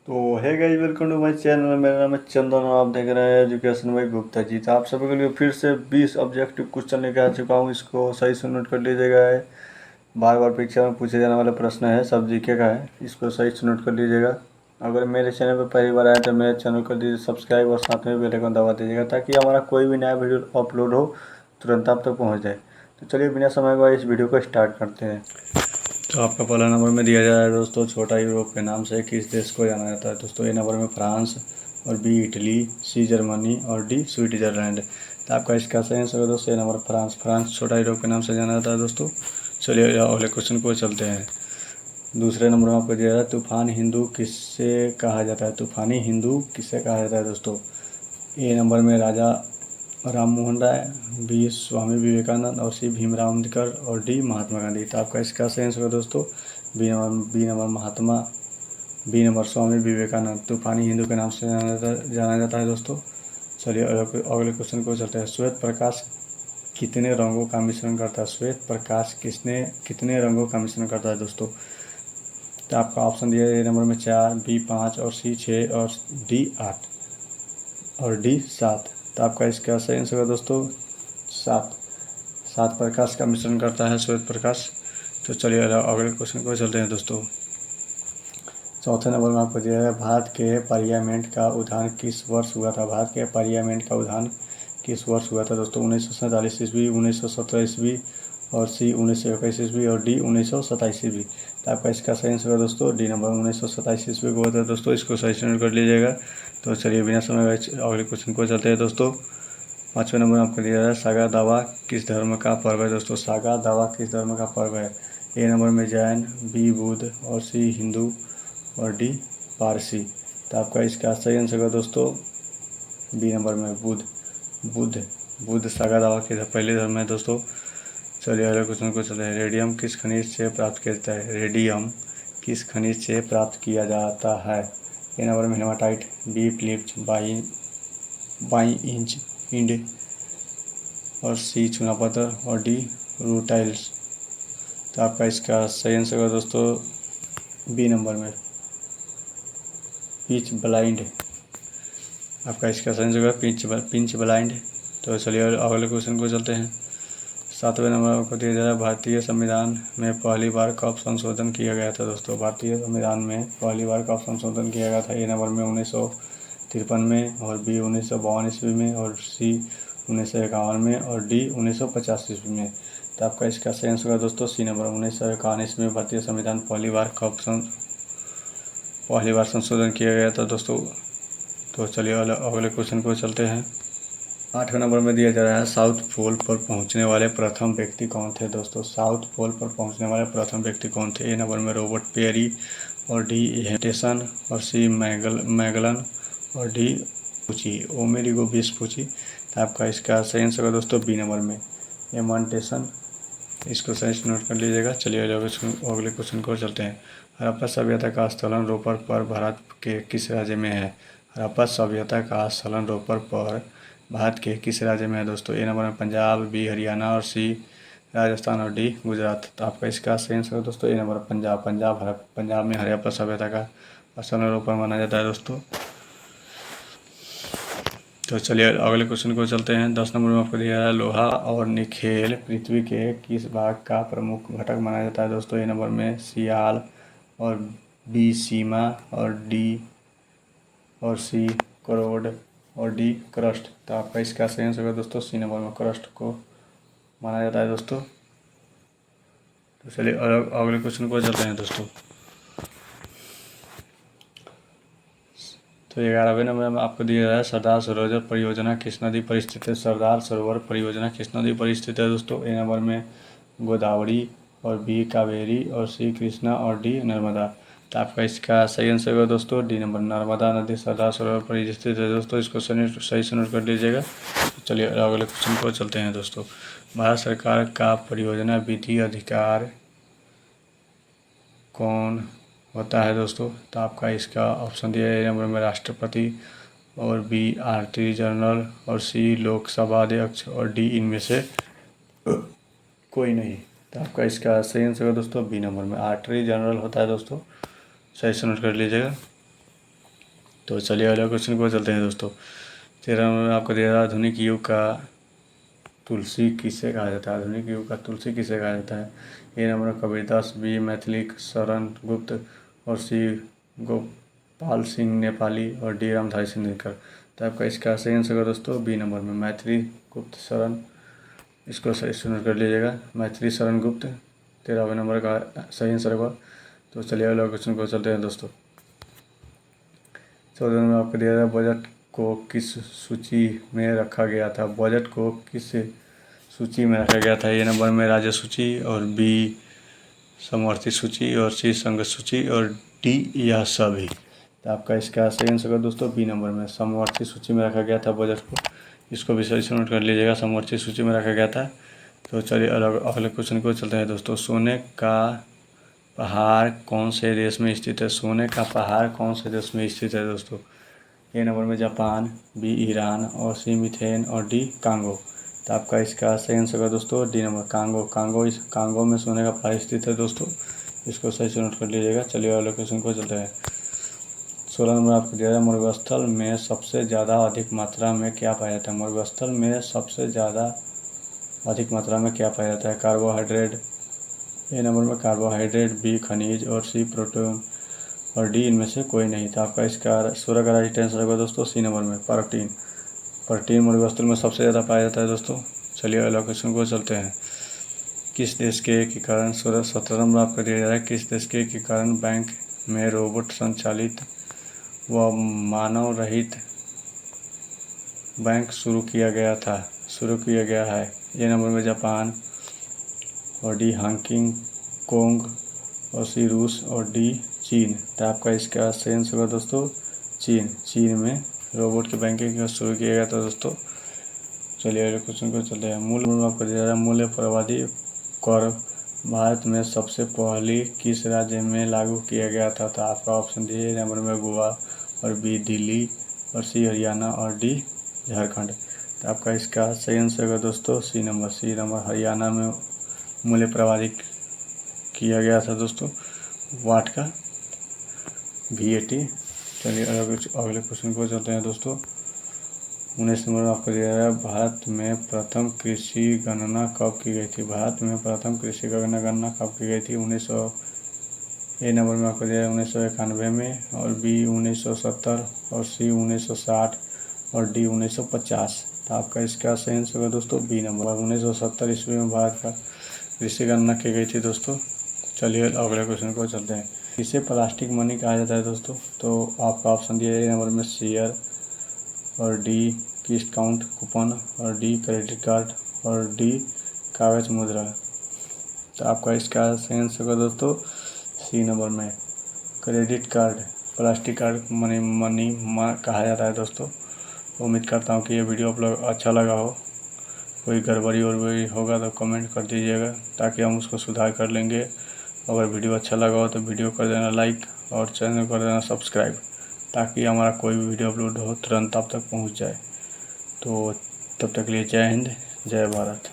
तो है guys, welcome to my channel. मेरा नाम है चंदन और आप देख रहे हैं एजुकेशन बाय गुप्ता जी। तो आप सभी के लिए फिर से 20 ऑब्जेक्टिव क्वेश्चन लेके आ चुका हूँ। इसको सही से नोट कर लीजिएगा। बार बार परीक्षा में पूछे जाने वाला प्रश्न है, सब जीके का है। इसको सही से नोट कर लीजिएगा। अगर मेरे चैनल पर पहली बार आए तो मेरे चैनल कर दीजिए सब्सक्राइब और साथ में बेल आइकन दबा दीजिएगा, ताकि हमारा कोई भी नया वीडियो अपलोड हो तुरंत आप तक पहुँच जाए। तो चलिए बिना समय गवाए इस वीडियो को स्टार्ट करते हैं। तो आपका पहला नंबर में दिया जा रहा है दोस्तों, छोटा यूरोप के नाम से किस देश को जाना जाता है दोस्तों। ए नंबर में फ्रांस, और बी इटली, सी जर्मनी और डी स्विट्जरलैंड। तो आपका इसका सही आंसर है दोस्तों ए नंबर फ्रांस। फ्रांस छोटा यूरोप के नाम से जाना जाता है दोस्तों। चलिए अगले क्वेश्चन को चलते हैं। दूसरे नंबर में आपको दिया जाता है तूफान हिंदू किससे कहा जाता है। तूफानी हिंदू किससे कहा जाता है दोस्तों। ए नंबर में राजा राम मोहन राय, बी स्वामी विवेकानंद और सी भीमराव अम्बेडकर और डी महात्मा गांधी। तो आपका इसका सही आंसर है दोस्तों बी नंबर स्वामी विवेकानंद तूफानी हिंदू के नाम से जाना जाता है दोस्तों। चलिए अगले क्वेश्चन को चलते हैं। श्वेत प्रकाश कितने रंगों का मिश्रण करता है। श्वेत प्रकाश कितने रंगों का मिश्रण करता है दोस्तों। तो आपका ऑप्शन दिया है ए नंबर में 4, बी 5 और सी 6 और डी 8 और डी 7। तो आपका इसका सही आंसर है दोस्तों 7 प्रकाश का मिश्रण करता है श्वेत प्रकाश। तो चलिए अगले क्वेश्चन को चलते हैं दोस्तों। चौथे नंबर में आपको दिया है भारत के पार्लियामेंट का उद्यान किस वर्ष हुआ था। भारत के पार्लियामेंट का उद्यान किस वर्ष हुआ था दोस्तों। 1947 ईस्वी, 1917 ईस्वी और सी 1921 ईस्वी और डी 1927 ईस्वी। तो आपका इसका सही आंसर है दोस्तों डी नंबर 1927 ईस्वी को होता है दोस्तों। इसको सही से नोट कर लीजिएगा। तो चलिए बिना समय अगले क्वेश्चन को चलते हैं दोस्तों। पाँचवें नंबर आपको दिया है सागा दावा किस धर्म का पर्व है दोस्तों। सागा दावा किस धर्म का पर्व है। ए नंबर में जैन, बी बुद्ध और सी हिंदू और डी पारसी। तो आपका इसका सही आंसर है दोस्तों बी नंबर में बुद्ध सागा दावा के पहले धर्म है दोस्तों। चलिए अगले क्वेश्चन को चलते हैं। रेडियम किस खनिज से प्राप्त किया जाता है। रेडियम किस खनिज से प्राप्त किया जाता है। ए नंबर में हेमाटाइट, बी फिलिप्स बाई इंड और सी चुनापत्थर और डी रूटाइल्स। तो आपका इसका सही आंसर है दोस्तों बी नंबर में पिच ब्लाइंड। आपका इसका सही आंसर है पिंच ब्लाइंड। तो चलिए अगले क्वेश्चन को चलते हैं। सातवें नंबर को दिया जा रहा है भारतीय संविधान में पहली बार कब संशोधन किया गया था दोस्तों। भारतीय संविधान में पहली बार कब संशोधन किया गया था। ए नंबर में 1953 में और बी 1952 ईस्वी में और सी 1951 में और डी 1950 ईस्वी में। तो आपका इसका सही आंसर है दोस्तों सी नंबर 1951 ईस्वी में भारतीय संविधान पहली बार संशोधन किया गया था दोस्तों। तो चलिए अगले क्वेश्चन को चलते हैं। आठवें नंबर में दिया जा रहा है साउथ पोल पर पहुंचने वाले प्रथम व्यक्ति कौन थे दोस्तों। साउथ पोल पर पहुंचने वाले प्रथम व्यक्ति कौन थे। ए नंबर में रॉबर्ट पेरी और डी हेटेसन और सी मैगलन और डी पूछी ओमेरिगो पूछी। तो आपका इसका सही आंसर है दोस्तों बी नंबर में एमॉन्टेसन। इसको सही से नोट कर लीजिएगा। चलिए अगले क्वेश्चन को चलते हैं। हड़प्पा सभ्यता का स्थलन रोपर पर भारत के किस राज्य में है। हड़प्पा सभ्यता का स्थलन रोपर पर भारत के किस राज्य में है दोस्तों। ए नंबर में पंजाब, बी हरियाणा और सी राजस्थान और डी गुजरात। तो आपका इसका सही आंसर है दोस्तों ए नंबर पंजाब में हड़प्पा सभ्यता का स्थलन रोपर माना जाता है दोस्तों। तो चलिए अगले क्वेश्चन को चलते हैं। 10 नंबर में आपको दिया है लोहा और निकेल पृथ्वी के किस भाग का प्रमुख घटक माना जाता है दोस्तों। ए नंबर में सियाल और बी सीमा और डी और सी करोड और डी क्रस्ट। तो आपका इसका सही आंसर है दोस्तों सी नंबर में क्रस्ट को माना जाता है दोस्तों। तो चलिए अगले क्वेश्चन को चलते हैं दोस्तों। तो 11वें नंबर में आपको दिया है सरदार सरोवर परियोजना किस नदी पर स्थित है। सरदार सरोवर परियोजना किस नदी पर स्थित है दोस्तों। ए नंबर में गोदावरी और बी कावेरी और सी कृष्णा और डी नर्मदा। तो आपका इसका सही आंसर है दोस्तों डी नंबर नर्मदा नदी सरदार सरोवर पर स्थित है दोस्तों। इसको सही से नोट कर लीजिएगा। तो चलिए अगले क्वेश्चन को चलते हैं दोस्तों। भारत सरकार का परियोजना विधि अधिकार कौन होता है दोस्तों। तो आपका इसका ऑप्शन दिया है ए नंबर में राष्ट्रपति और बी आर्टरी जनरल और सी लोकसभा अध्यक्ष और डी इनमें से कोई नहीं। तो आपका इसका सही आंसर है दोस्तों बी नंबर में आर्टरी जनरल होता है दोस्तों। सही से नोट कर लीजिएगा। तो चलिए अगले क्वेश्चन को चलते हैं दोस्तों। 13 नंबर में आपको दिया था आधुनिक युग का तुलसी किसे कहा जाता है। आधुनिक युग का तुलसी किसे कहा जाता है। ए नंबर में कबीरदास, बी मैथिली शरण गुप्त और सी गोपाल सिंह नेपाली और डी रामधारी सिंह दिनकर। तो आपका इसका सही आंसर होगा दोस्तों बी नंबर में मैथिली गुप्त शरण। इसको सही सुन कर लीजिएगा, मैथिली शरण गुप्त 13वें नंबर का सही आंसर होगा। तो चलिए अगले क्वेश्चन को चलते हैं दोस्तों। 14 में आपको दिया था बजट को किस सूची में रखा गया था। बजट को किस सूची में रखा गया था। ए नंबर में राज्य सूची और बी समवर्ती सूची और सी संघ सूची और डी यह सभी। तो आपका इसका सही आंसर होगा दोस्तों बी नंबर में समवर्ती सूची में रखा गया था बजट को। इसको भी सही से नोट कर लीजिएगा, समवर्ती सूची में रखा गया था। तो चलिए अगले क्वेश्चन को चलते हैं दोस्तों। सोने का पहाड़ कौन से देश में स्थित है। सोने का पहाड़ कौन से देश में स्थित है दोस्तों। ए नंबर में जापान, बी ईरान और सी मिथेन और डी कांगो। तो आपका इसका सही आंसर होगा दोस्तों डी नंबर कांगो। इस कांगो में सोने का पहाड़ स्थित है दोस्तों, इसको सही से नोट कर लीजिएगा। चलिए अगले क्वेश्चन को चलते हैं। 16 नंबर आपको दिया जाए मरुस्थल में सबसे ज़्यादा अधिक मात्रा में क्या पाया जाता है। मरुस्थल में सबसे ज़्यादा अधिक मात्रा में क्या पाया जाता है। कार्बोहाइड्रेट, ए नंबर में कार्बोहाइड्रेट, बी खनिज और सी प्रोटीन और डी इनमें से कोई नहीं। था आपका इसका 16 का राइट आंसर होगा दोस्तों सी नंबर में प्रोटीन। प्रोटीन मरुस्थल में सबसे ज़्यादा पाया जाता है दोस्तों। चलिए अगले क्वेश्चन को चलते हैं। किस देश के कारण 17 नंबर आपको दिया जा रहा है। किस देश के कारण बैंक में रोबोट संचालित व मानव रहित बैंक शुरू किया गया है। ये नंबर में जापान और डी हांगकांग कोंग और सी रूस और डी चीन। तो आपका इसका सही आंसर होगा दोस्तों चीन में रोबोट के बैंकिंग शुरू किया गया था दोस्तों। चलिए अगले क्वेश्चन को चलते हैं। मूल्य आपको दिया जा रहा है मूल्य प्रवादी कर भारत में सबसे पहले किस राज्य में लागू किया गया था। तो आपका ऑप्शन डी नंबर में गोवा और बी दिल्ली और सी हरियाणा और डी झारखंड। तो आपका इसका सही आंसर होगा दोस्तों सी नंबर हरियाणा में मूल्य प्रवादित किया गया था दोस्तों वाट का VAT। चलिए अगले क्वेश्चन को चलते हैं दोस्तों। 19 नंबर आपको दिया है भारत में प्रथम कृषि गणना कब की गई थी। भारत में प्रथम कृषि गणना कब की गई थी। 1900 ए नंबर में आपको दिया है 1991 में और बी 1970 और सी 1960 और डी 1950। तो आपका इसका सही आंसर होगा दोस्तों बी नंबर 1970 ईस्वी में भारत का कृषि गणना की गई थी दोस्तों। चलिए अगले क्वेश्चन को चलते हैं। इसे प्लास्टिक मनी कहा जाता है दोस्तों। तो आपका ऑप्शन दिया है ए नंबर में शेयर और डी डिस्काउंट कूपन और डी क्रेडिट कार्ड और डी कागज मुद्रा। तो आपका इसका सही आंसर होगा दोस्तों सी नंबर में credit card plastic card money कहा जाता है दोस्तों। उम्मीद करता हूँ कि ये वीडियो आप लोग अच्छा लगा हो। कोई गड़बड़ी होगा तो कमेंट कर दीजिएगा ताकि हम उसको सुधार कर लेंगे। अगर वीडियो अच्छा लगा हो तो वीडियो कर देना लाइक और चैनल कर देना सब्सक्राइब ताकि हमारा कोई भी वीडियो अपलोड हो तुरंत आप तक पहुंच जाए। तो तब तक के लिए जय हिंद, जय भारत।